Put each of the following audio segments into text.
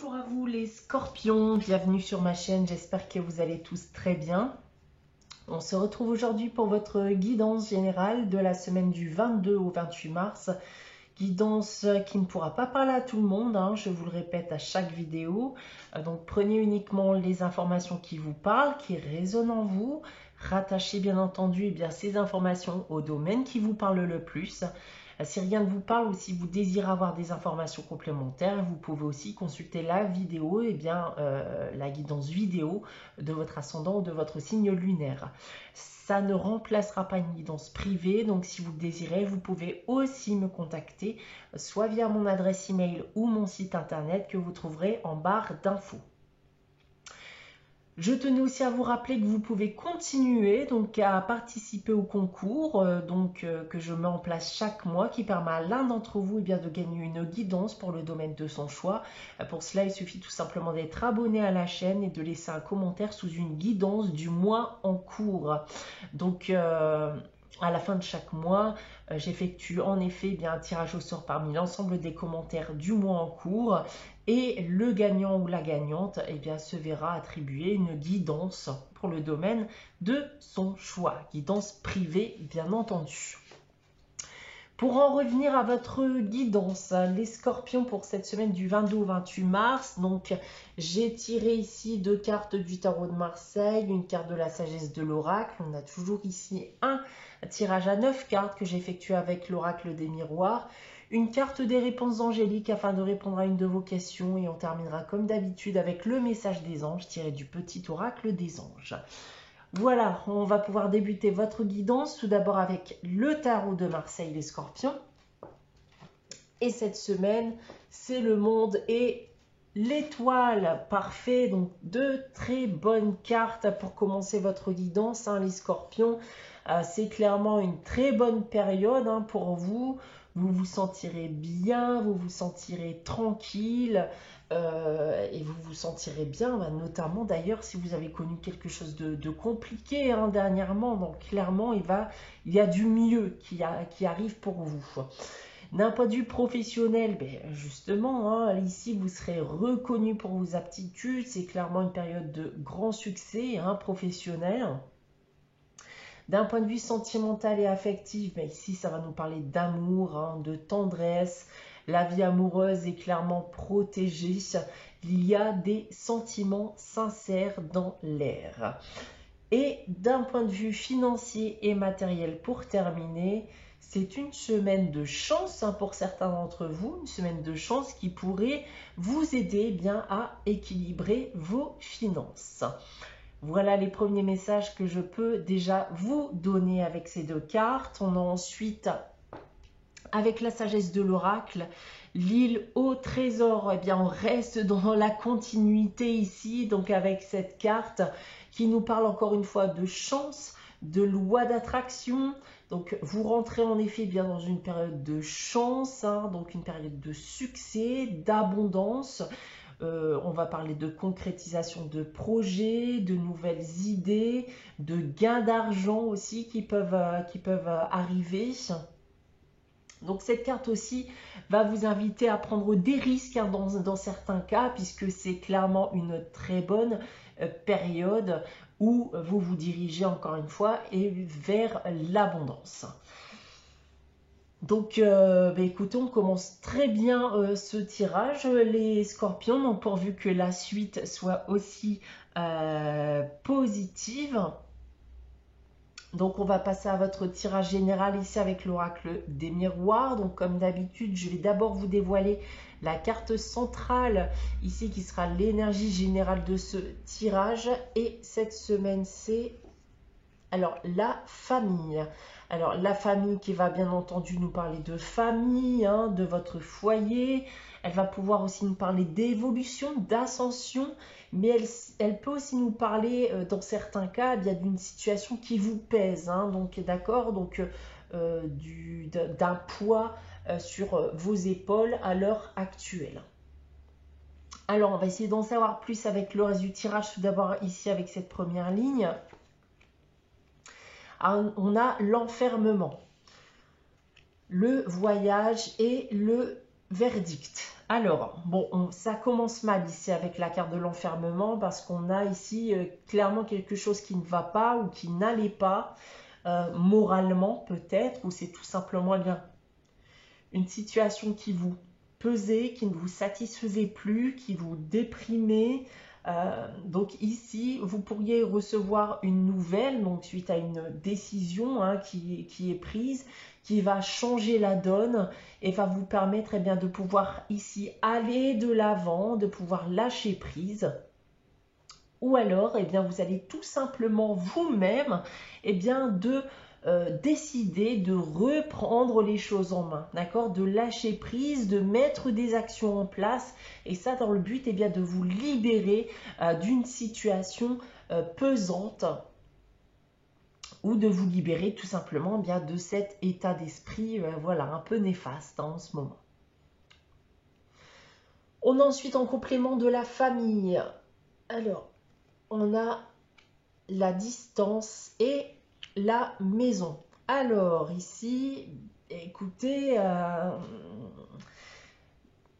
Bonjour à vous les scorpions, bienvenue sur ma chaîne, j'espère que vous allez tous très bien. On se retrouve aujourd'hui pour votre guidance générale de la semaine du 22 au 28 mars. Guidance qui ne pourra pas parler à tout le monde, hein, je vous le répète à chaque vidéo. Donc prenez uniquement les informations qui vous parlent, qui résonnent en vous. Rattachez bien entendu ces informations au domaine qui vous parle le plus. Si rien ne vous parle ou si vous désirez avoir des informations complémentaires, vous pouvez aussi consulter la vidéo, la guidance vidéo de votre ascendant ou de votre signe lunaire. Ça ne remplacera pas une guidance privée, donc si vous le désirez, vous pouvez aussi me contacter, soit via mon adresse email ou mon site internet que vous trouverez en barre d'infos. Je tenais aussi à vous rappeler que vous pouvez continuer à participer au concours que je mets en place chaque mois qui permet à l'un d'entre vous de gagner une guidance pour le domaine de son choix. Pour cela, il suffit tout simplement d'être abonné à la chaîne et de laisser un commentaire sous une guidance du mois en cours. À la fin de chaque mois, j'effectue en effet un tirage au sort parmi l'ensemble des commentaires du mois en cours et le gagnant ou la gagnante se verra attribuer une guidance pour le domaine de son choix, guidance privée bien entendu. Pour en revenir à votre guidance, les scorpions pour cette semaine du 22 au 28 mars, donc j'ai tiré ici 2 cartes du tarot de Marseille, une carte de la sagesse de l'oracle. On a toujours ici un tirage à 9 cartes que j'effectue avec l'oracle des miroirs, une carte des réponses angéliques afin de répondre à une de vos questions et on terminera comme d'habitude avec le message des anges tiré du petit oracle des anges. Voilà, on va pouvoir débuter votre guidance tout d'abord avec le tarot de Marseille, les scorpions. Et cette semaine, c'est le monde et l'étoile. Parfait, donc 2 très bonnes cartes pour commencer votre guidance, les scorpions. C'est clairement une très bonne période pour vous. Vous vous sentirez bien, vous vous sentirez tranquille et vous vous sentirez bien, notamment d'ailleurs si vous avez connu quelque chose de compliqué dernièrement. Donc clairement, il y a du mieux qui arrive pour vous. D'un point de vue professionnel, justement, ici vous serez reconnu pour vos aptitudes. C'est clairement une période de grand succès professionnel. D'un point de vue sentimental et affectif, ici ça va nous parler d'amour, de tendresse. La vie amoureuse est clairement protégée. Il y a des sentiments sincères dans l'air. Et d'un point de vue financier et matériel pour terminer, c'est une semaine de chance pour certains d'entre vous, une semaine de chance qui pourrait vous aider à équilibrer vos finances. Voilà les premiers messages que je peux déjà vous donner avec ces 2 cartes. On a ensuite, avec la sagesse de l'oracle, l'île au trésor. On reste dans la continuité ici, donc avec cette carte qui nous parle encore une fois de chance, de loi d'attraction. Donc vous rentrez en effet dans une période de chance, donc une période de succès, d'abondance. On va parler de concrétisation de projets, de nouvelles idées, de gains d'argent aussi qui peuvent arriver. Donc cette carte aussi va vous inviter à prendre des risques dans certains cas, puisque c'est clairement une très bonne période où vous vous dirigez encore une fois vers l'abondance. Donc, écoutez, on commence très bien ce tirage, les scorpions, donc pourvu que la suite soit aussi positive. Donc, on va passer à votre tirage général ici avec l'oracle des miroirs. Donc, comme d'habitude, je vais d'abord vous dévoiler la carte centrale ici qui sera l'énergie générale de ce tirage. Et cette semaine, c'est la famille. Alors, la famille qui va bien entendu nous parler de famille, de votre foyer. Elle va pouvoir aussi nous parler d'évolution, d'ascension. Mais elle peut aussi nous parler, dans certains cas, d'une situation qui vous pèse. Donc, d'accord, donc d'un poids sur vos épaules à l'heure actuelle. Alors, on va essayer d'en savoir plus avec le reste du tirage. Tout d'abord, ici, avec cette première ligne. On a l'enfermement, le voyage et le verdict. Alors, bon, ça commence mal ici avec la carte de l'enfermement parce qu'on a ici clairement quelque chose qui ne va pas ou qui n'allait pas, moralement peut-être, ou c'est tout simplement bien une situation qui vous pesait, qui ne vous satisfaisait plus, qui vous déprimait. Donc ici, vous pourriez recevoir une nouvelle, donc suite à une décision qui est prise, qui va changer la donne et va vous permettre bien, de pouvoir ici aller de l'avant, de pouvoir lâcher prise. Ou alors, bien, vous allez tout simplement vous-même décider de reprendre les choses en main, d'accord, de lâcher prise, de mettre des actions en place, et ça dans le but bien, de vous libérer d'une situation pesante, ou de vous libérer tout simplement bien de cet état d'esprit voilà, un peu néfaste en ce moment. On a ensuite en complément de la famille. Alors, on a la distance et la maison. Alors ici, écoutez,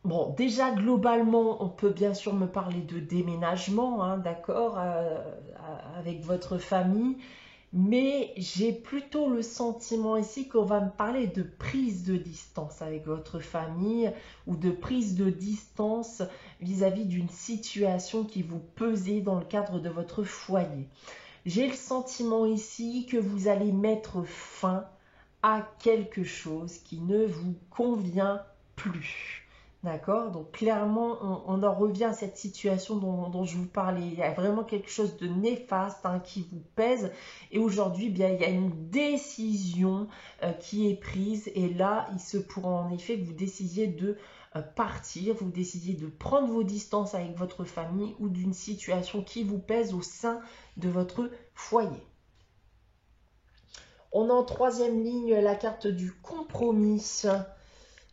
bon, déjà globalement, on peut bien sûr me parler de déménagement, d'accord, avec votre famille, mais j'ai plutôt le sentiment ici qu'on va me parler de prise de distance avec votre famille, ou de prise de distance vis-à-vis d'une situation qui vous pesait dans le cadre de votre foyer. J'ai le sentiment ici que vous allez mettre fin à quelque chose qui ne vous convient plus. D'accord? Donc clairement, on en revient à cette situation dont je vous parlais. Il y a vraiment quelque chose de néfaste qui vous pèse. Et aujourd'hui, bien, il y a une décision qui est prise. Et là, il se pourra en effet que vous décidiez de partir, vous décidiez de prendre vos distances avec votre famille ou d'une situation qui vous pèse au sein de votre foyer. On a en troisième ligne la carte du compromis,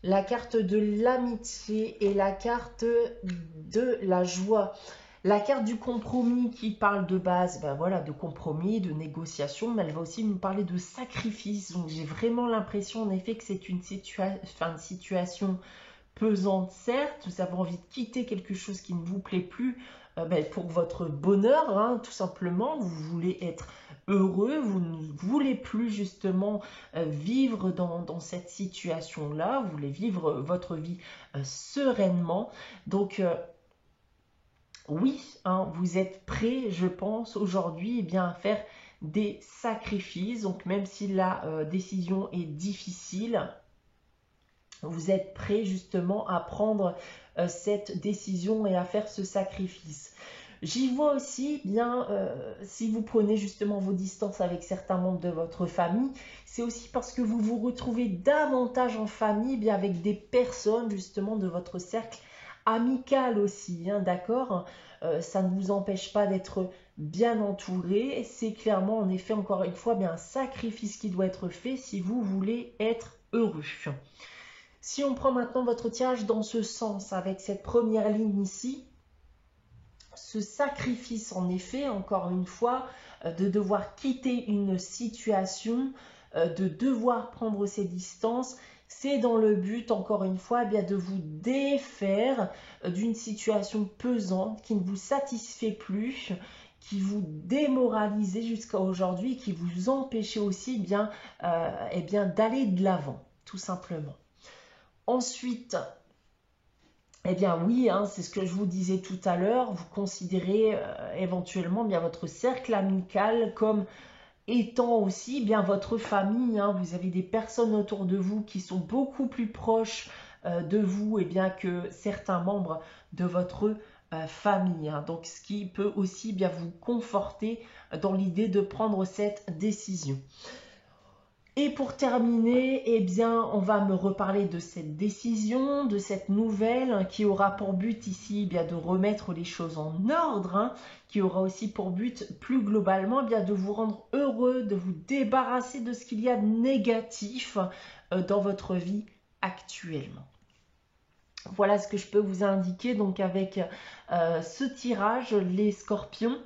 la carte de l'amitié et la carte de la joie. La carte du compromis qui parle de base, ben voilà, de compromis, de négociation, mais elle va aussi nous parler de sacrifice. Donc j'ai vraiment l'impression en effet que c'est une situation pesante, certes, vous avez envie de quitter quelque chose qui ne vous plaît plus pour votre bonheur, tout simplement. Vous voulez être heureux, vous ne voulez plus justement vivre dans cette situation-là, vous voulez vivre votre vie sereinement. Donc, oui, vous êtes prêt, je pense, aujourd'hui à faire des sacrifices. Donc, même si la décision est difficile, vous êtes prêt justement à prendre cette décision et à faire ce sacrifice. J'y vois aussi bien, si vous prenez justement vos distances avec certains membres de votre famille, c'est aussi parce que vous vous retrouvez davantage en famille, bien avec des personnes justement de votre cercle amical aussi, d'accord. Ça ne vous empêche pas d'être bien entouré. C'est clairement en effet encore une fois bien un sacrifice qui doit être fait si vous voulez être heureux. Si on prend maintenant votre tirage dans ce sens, avec cette première ligne ici, ce sacrifice en effet, encore une fois, de devoir quitter une situation, de devoir prendre ses distances, c'est dans le but, encore une fois, bien de vous défaire d'une situation pesante qui ne vous satisfait plus, qui vous démoralisait jusqu'à aujourd'hui, qui vous empêchait aussi d'aller de l'avant, tout simplement. Ensuite, oui, c'est ce que je vous disais tout à l'heure, vous considérez éventuellement bien votre cercle amical comme étant aussi bien votre famille. Vous avez des personnes autour de vous qui sont beaucoup plus proches de vous que certains membres de votre famille. Donc, ce qui peut aussi bien vous conforter dans l'idée de prendre cette décision. Et pour terminer, on va me reparler de cette décision, de cette nouvelle qui aura pour but ici de remettre les choses en ordre, qui aura aussi pour but plus globalement de vous rendre heureux, de vous débarrasser de ce qu'il y a de négatif dans votre vie actuellement. Voilà ce que je peux vous indiquer donc avec ce tirage, les scorpions.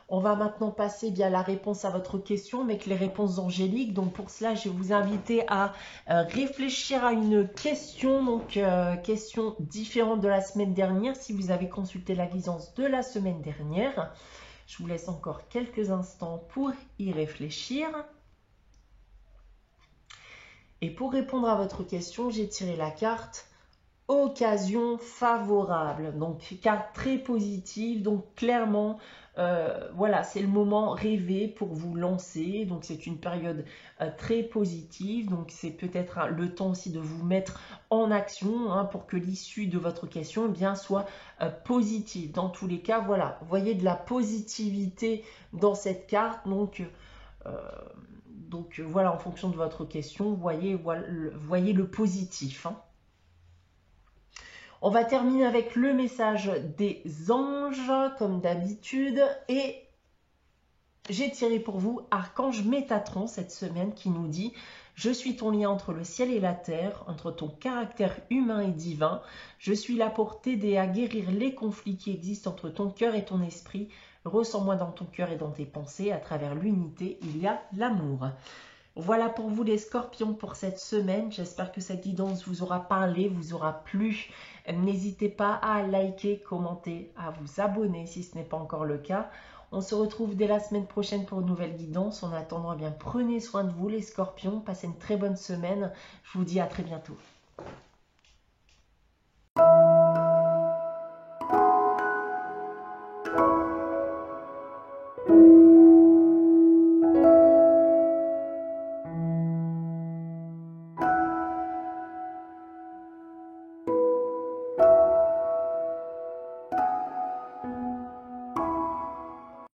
On va maintenant passer bien à la réponse à votre question avec les réponses angéliques. Donc pour cela, je vais vous inviter à réfléchir à une question, donc question différente de la semaine dernière si vous avez consulté la guidance de la semaine dernière. Je vous laisse encore quelques instants pour y réfléchir. Et pour répondre à votre question, j'ai tiré la carte occasion favorable. Donc, carte très positive. Donc, clairement, voilà, c'est le moment rêvé pour vous lancer. Donc, c'est une période très positive. Donc, c'est peut-être le temps aussi de vous mettre en action hein, pour que l'issue de votre question eh bien, soit positive. Dans tous les cas, voilà, vous voyez de la positivité dans cette carte. Donc, voilà, en fonction de votre question, voyez le positif. Hein. On va terminer avec le message des anges, comme d'habitude. Et j'ai tiré pour vous Archange Métatron cette semaine qui nous dit « Je suis ton lien entre le ciel et la terre, entre ton caractère humain et divin. Je suis là pour t'aider à guérir les conflits qui existent entre ton cœur et ton esprit. Ressens-moi dans ton cœur et dans tes pensées. À travers l'unité, il y a l'amour. » Voilà pour vous les scorpions pour cette semaine. J'espère que cette guidance vous aura parlé, vous aura plu. N'hésitez pas à liker, commenter, à vous abonner si ce n'est pas encore le cas. On se retrouve dès la semaine prochaine pour une nouvelle guidance. En attendant, eh bien, prenez soin de vous les scorpions. Passez une très bonne semaine. Je vous dis à très bientôt.